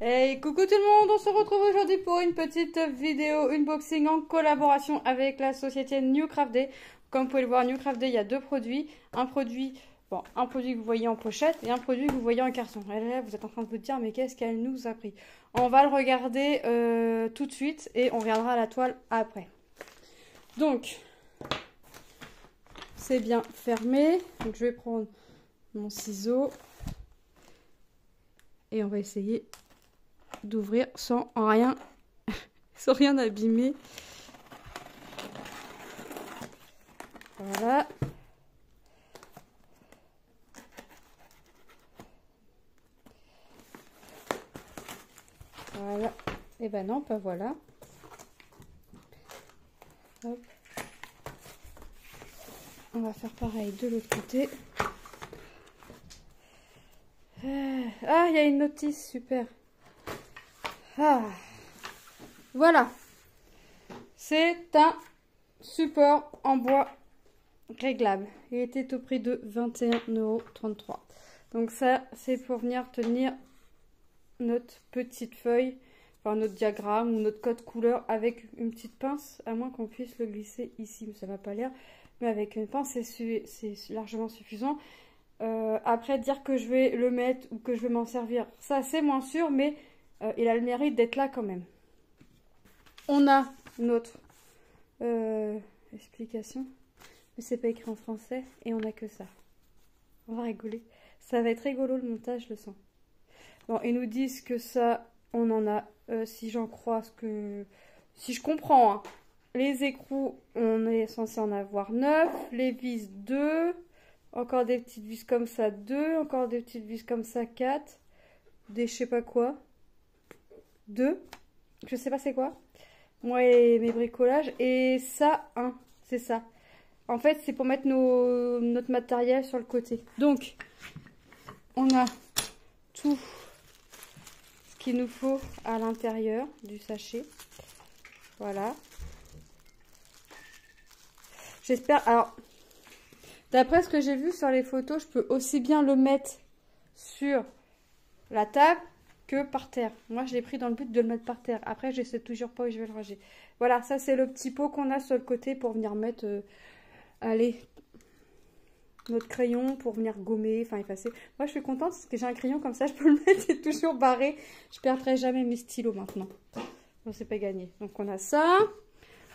Hey, coucou tout le monde, on se retrouve aujourd'hui pour une petite vidéo unboxing en collaboration avec la société Newcraft Day. Comme vous pouvez le voir, Newcraft Day, il y a deux produits. Un produit que vous voyez en pochette et un produit que vous voyez en carton. Et là, vous êtes en train de vous dire, mais qu'est-ce qu'elle nous a pris? On va le regarder tout de suite et on regardera la toile après. Donc, c'est bien fermé. Donc, je vais prendre mon ciseau et on va essayer d'ouvrir sans rien abîmer. Voilà. Voilà. Et ben non, pas voilà. Hop. On va faire pareil de l'autre côté. Ah, il y a une notice, super. Ah. Voilà. C'est un support en bois réglable. Il était au prix de 21,33 €. Donc ça, c'est pour venir tenir notre petite feuille, enfin notre diagramme ou notre code couleur avec une petite pince, à moins qu'on puisse le glisser ici, mais ça va pas l'air. Mais avec une pince, c'est largement suffisant. Après, dire que je vais le mettre ou que je vais m'en servir, ça c'est moins sûr, mais il a le mérite d'être là quand même. On a notre explication, mais c'est pas écrit en français et on a que ça. On va rigoler. Ça va être rigolo le montage, je le sens. Bon, ils nous disent que ça, on en a, si j'en crois ce que... Si je comprends, hein, les écrous, on est censé en avoir 9, les vis 2, encore des petites vis comme ça 2, encore des petites vis comme ça 4, des je sais pas quoi, 2, je sais pas c'est quoi, moi et mes bricolages, et ça 1, c'est ça. En fait, c'est pour mettre notre matériel sur le côté. Donc, on a tout ce qu'il nous faut à l'intérieur du sachet. Voilà. J'espère... Alors, d'après ce que j'ai vu sur les photos, je peux aussi bien le mettre sur la table que par terre. Moi, je l'ai pris dans le but de le mettre par terre. Après, je sais toujours pas où je vais le ranger. Voilà, ça, c'est le petit pot qu'on a sur le côté pour venir mettre... allez, notre crayon pour venir gommer, enfin effacer. Moi, je suis contente parce que j'ai un crayon comme ça, je peux le mettre, c'est toujours barré. Je perdrai jamais mes stylos maintenant. Bon, c'est pas gagné. Donc, on a ça.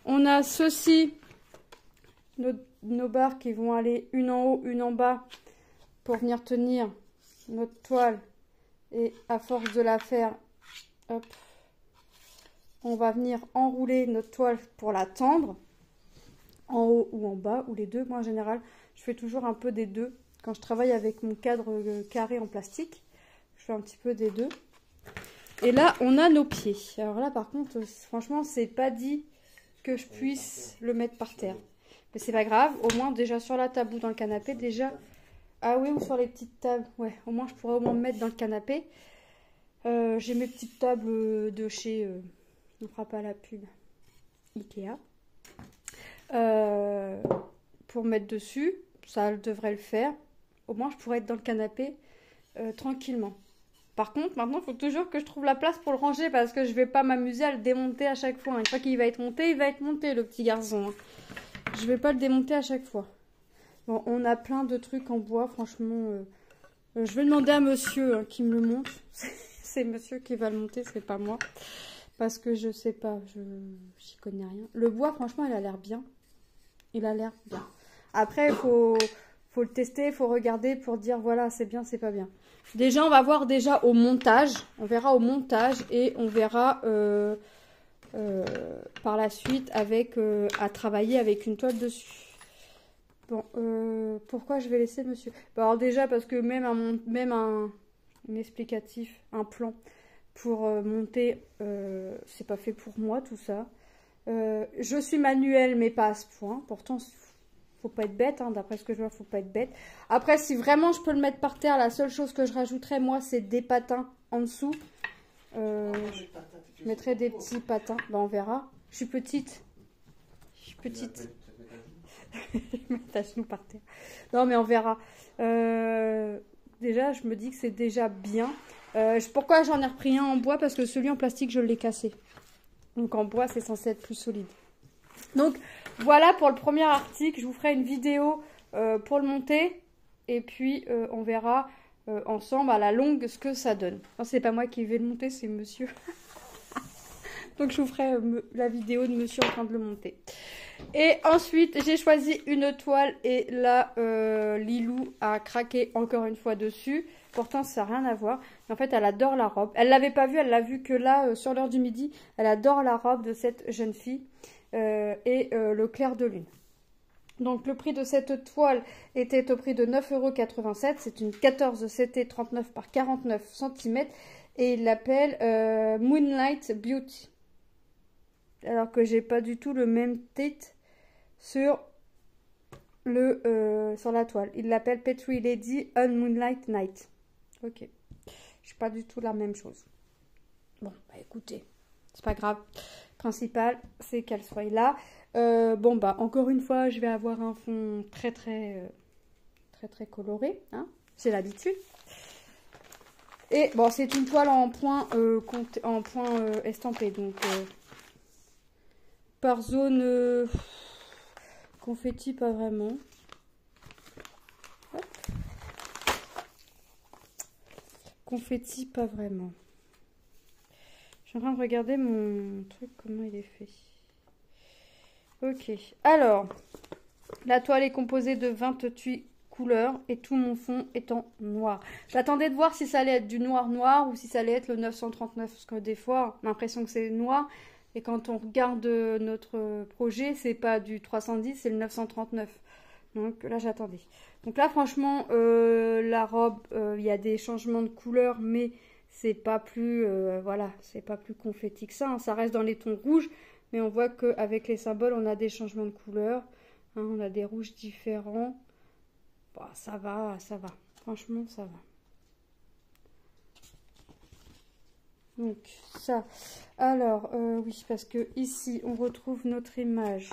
On a ceci, nos barres qui vont aller une en haut, une en bas pour venir tenir notre toile. Et à force de la faire, hop, on va venir enrouler notre toile pour la tendre. En haut ou en bas, ou les deux. Moi, en général, je fais toujours un peu des deux. Quand je travaille avec mon cadre carré en plastique, je fais un petit peu des deux. Et là, on a nos pieds. Alors là, par contre, franchement, c'est pas dit que je puisse le mettre par terre. Mais c'est pas grave. Au moins, déjà sur la table ou dans le canapé, déjà... Ah oui, ou sur les petites tables. Ouais, au moins, je pourrais au moins me mettre dans le canapé. J'ai mes petites tables de chez... on fera pas la pub. Ikea. Pour mettre dessus, ça devrait le faire. Au moins, je pourrais être dans le canapé tranquillement. Par contre, maintenant, il faut toujours que je trouve la place pour le ranger parce que je vais pas m'amuser à le démonter à chaque fois. Une fois qu'il va être monté, il va être monté, le petit garçon. Je vais pas le démonter à chaque fois. Bon, on a plein de trucs en bois, franchement. Je vais demander à monsieur qui me le monte. C'est monsieur qui va le monter, c'est pas moi. Parce que je sais pas, j'y connais rien. Le bois, franchement, il a l'air bien. Il a l'air bien. Après, il faut le tester, il faut regarder pour dire, voilà, c'est bien, c'est pas bien. Déjà, on va voir déjà au montage. On verra au montage et on verra par la suite avec à travailler avec une toile dessus. Bon, pourquoi je vais laisser monsieur? Bon, alors déjà, parce que même un explicatif, un plan pour monter, c'est pas fait pour moi tout ça. Je suis manuelle mais pas à ce point. Pourtant, faut pas être bête, hein, d'après ce que je vois, faut pas être bête. Après, si vraiment je peux le mettre par terre, la seule chose que je rajouterais, moi, c'est des patins en dessous. Je mettrai des petits patins. Ben, on verra. Je suis petite. Je suis petite. Je mets ta genou par terre. Non, mais on verra. Déjà, je me dis que c'est déjà bien. Pourquoi j'en ai repris un en bois? Parce que celui en plastique, je l'ai cassé. Donc en bois, c'est censé être plus solide. Donc voilà pour le premier article. Je vous ferai une vidéo pour le monter. Et puis on verra ensemble à la longue ce que ça donne. Non, c'est pas moi qui vais le monter, c'est monsieur. Donc je vous ferai la vidéo de monsieur en train de le monter. Et ensuite, j'ai choisi une toile. Et là, Lilou a craqué encore une fois dessus. Pourtant, ça n'a rien à voir. Mais en fait, elle adore la robe. Elle ne l'avait pas vue, elle l'a vue que là, sur l'heure du midi. Elle adore la robe de cette jeune fille et le clair de lune. Donc, le prix de cette toile était au prix de 9,87 €. C'est une 14 CT 39 par 49 cm. Et il l'appelle Moonlight Beauty. Alors que j'ai pas du tout le même titre sur la toile. Il l'appelle Petri Lady on Moonlight Night. Ok. Je suis pas du tout la même chose. Bon, bah écoutez, c'est pas grave. Principal, c'est qu'elle soit là. Bon, bah encore une fois, je vais avoir un fond très coloré. Hein, c'est l'habitude. Et bon, c'est une toile en point, estampé. Donc, par zone confetti, pas vraiment. Hop. Confetti, pas vraiment. Je suis en train de regarder mon truc, comment il est fait. Ok. Alors, la toile est composée de 28 couleurs et tout mon fond est en noir. J'attendais de voir si ça allait être du noir ou si ça allait être le 939. Parce que des fois, on a l'impression que c'est noir. Et quand on regarde notre projet, c'est pas du 310, c'est le 939. Donc là, j'attendais. Donc là, franchement, la robe, il y a des changements de couleur, mais c'est pas plus, voilà, c'est pas plus confetti que ça. Hein. Ça reste dans les tons rouges, mais on voit qu'avec les symboles, on a des changements de couleur. Hein, on a des rouges différents. Bah, ça va, ça va. Franchement, ça va. Donc ça, alors oui, parce que ici on retrouve notre image.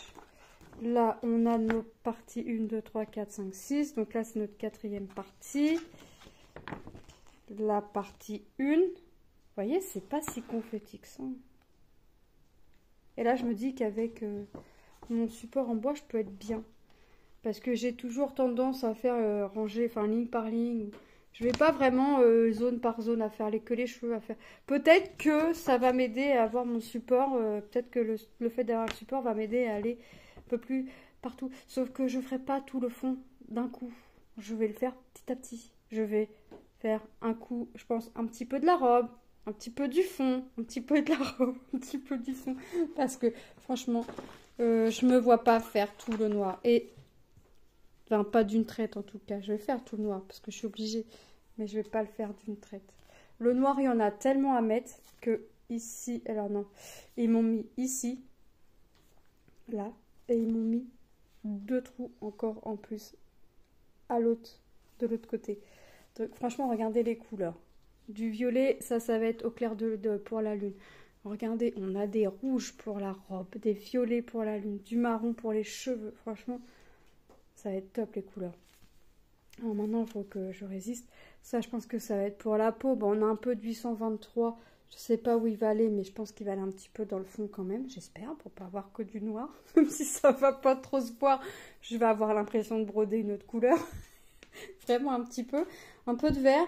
Là on a nos parties 1, 2, 3, 4, 5, 6. Donc là c'est notre quatrième partie. La partie 1. Vous voyez, c'est pas si confetti que ça. Et là je me dis qu'avec mon support en bois je peux être bien. Parce que j'ai toujours tendance à faire ranger, enfin ligne par ligne. Je vais pas vraiment zone par zone à faire que les cheveux à faire. Peut-être que ça va m'aider à avoir mon support. Peut-être que le fait d'avoir le support va m'aider à aller un peu plus partout. Sauf que je ne ferai pas tout le fond d'un coup. Je vais le faire petit à petit. Je vais faire un coup, je pense, un petit peu de la robe, un petit peu du fond, un petit peu de la robe, un petit peu du fond. Parce que franchement, je me vois pas faire tout le noir. Et enfin, pas d'une traite en tout cas. Je vais faire tout le noir parce que je suis obligée. Mais je vais pas le faire d'une traite. Le noir, il y en a tellement à mettre que ici... Alors non, ils m'ont mis ici, là. Et ils m'ont mis 2 trous encore en plus de l'autre côté. Donc franchement, regardez les couleurs. Du violet, ça va être au clair pour la lune. Regardez, on a des rouges pour la robe, des violets pour la lune, du marron pour les cheveux. Franchement... ça va être top les couleurs. Alors maintenant, il faut que je résiste. Ça, je pense que ça va être pour la peau. Bon, on a un peu de 823. Je sais pas où il va aller, mais je pense qu'il va aller un petit peu dans le fond quand même. J'espère, pour pas avoir que du noir. Même si ça va pas trop se voir, je vais avoir l'impression de broder une autre couleur. Vraiment un petit peu. Un peu de vert.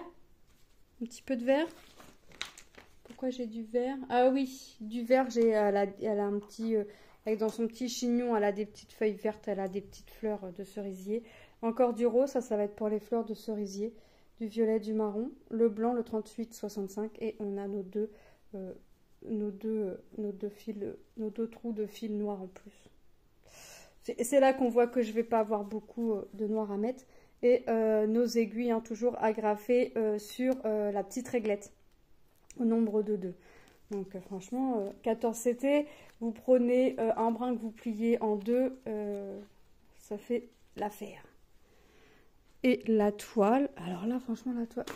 Un petit peu de vert. Pourquoi j'ai du vert? Ah oui, du vert, elle a un petit... dans son petit chignon, elle a des petites feuilles vertes, elle a des petites fleurs de cerisier. Encore du rose, ça va être pour les fleurs de cerisier. Du violet, du marron. Le blanc, le 38-65. Et on a nos deux fils, nos 2 trous de fil noir en plus. C'est là qu'on voit que je ne vais pas avoir beaucoup de noir à mettre. Et nos aiguilles, hein, toujours agrafées sur la petite réglette. Au nombre de 2. Donc franchement, 14 CT, vous prenez un brin que vous pliez en 2, ça fait l'affaire. Et la toile, alors là franchement la toile,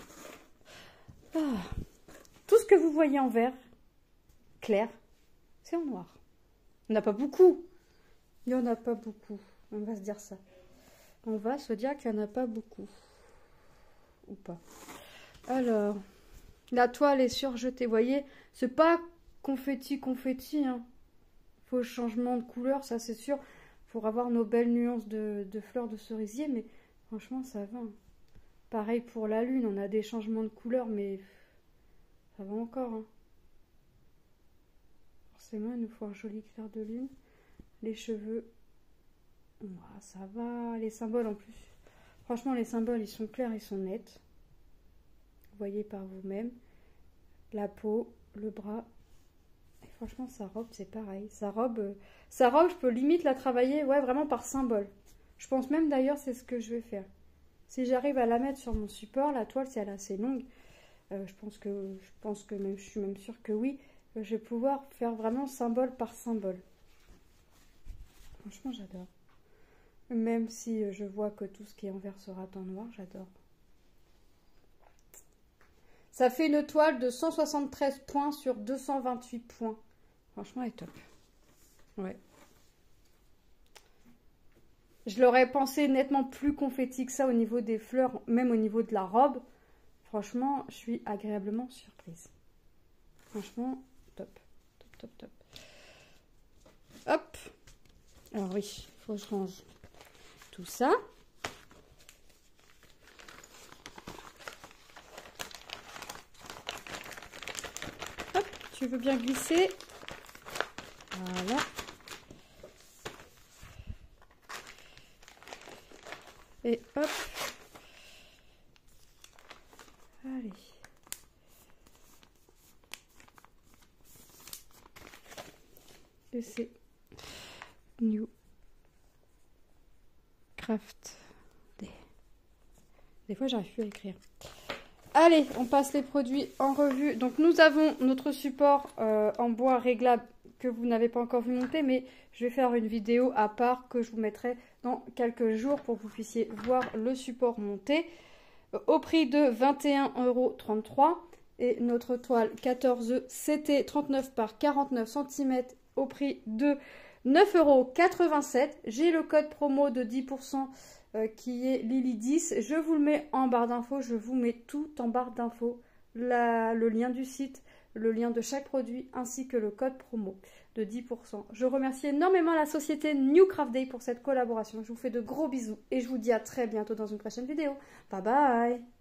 tout ce que vous voyez en vert clair, c'est en noir. Il n'y en a pas beaucoup, il n'y en a pas beaucoup, on va se dire ça. On va se dire qu'il n'y en a pas beaucoup, ou pas. Alors, La toile est surjetée, vous voyez. C'est pas confetti, hein. Faut changement de couleur, ça c'est sûr. Faut avoir nos belles nuances de fleurs de cerisier, mais franchement, ça va. Pareil pour la lune, on a des changements de couleur, mais ça va encore. Hein. Forcément, il nous faut un joli clair de lune. Les cheveux, ça va. Les symboles en plus. Franchement, les symboles, ils sont clairs, ils sont nets. Vous voyez par vous-même. La peau, le bras. Et franchement, sa robe, c'est pareil. Sa robe, je peux limite la travailler, ouais, vraiment par symbole. Je pense même d'ailleurs, c'est ce que je vais faire. Si j'arrive à la mettre sur mon support, la toile, si elle est assez longue, je pense que même, je suis même sûre que oui, je vais pouvoir faire vraiment symbole par symbole. Franchement, j'adore. Même si je vois que tout ce qui est envers sera en noir, j'adore. Ça fait une toile de 173 points sur 228 points. Franchement, elle est top. Ouais. Je l'aurais pensé nettement plus confetti que ça au niveau des fleurs, même au niveau de la robe. Franchement, je suis agréablement surprise. Franchement, top. Top, top, top. Hop. Alors oui, il faut que je range tout ça. Hop, tu veux bien glisser. Voilà. Et hop. Allez. Et c'est New Craft Day. Des fois, j'arrive plus à écrire. Allez, on passe les produits en revue. Donc, nous avons notre support en bois réglable que vous n'avez pas encore vu monter, mais je vais faire une vidéo à part que je vous mettrai dans quelques jours pour que vous puissiez voir le support monter au prix de 21,33 € et notre toile 14 CT 39 par 49 cm au prix de 9,87 €. J'ai le code promo de 10% qui est Lily10. Je vous le mets en barre d'infos. Je vous mets tout en barre d'infos. Le lien du site, le lien de chaque produit ainsi que le code promo de 10%. Je remercie énormément la société New Craft Day pour cette collaboration. Je vous fais de gros bisous et je vous dis à très bientôt dans une prochaine vidéo. Bye bye!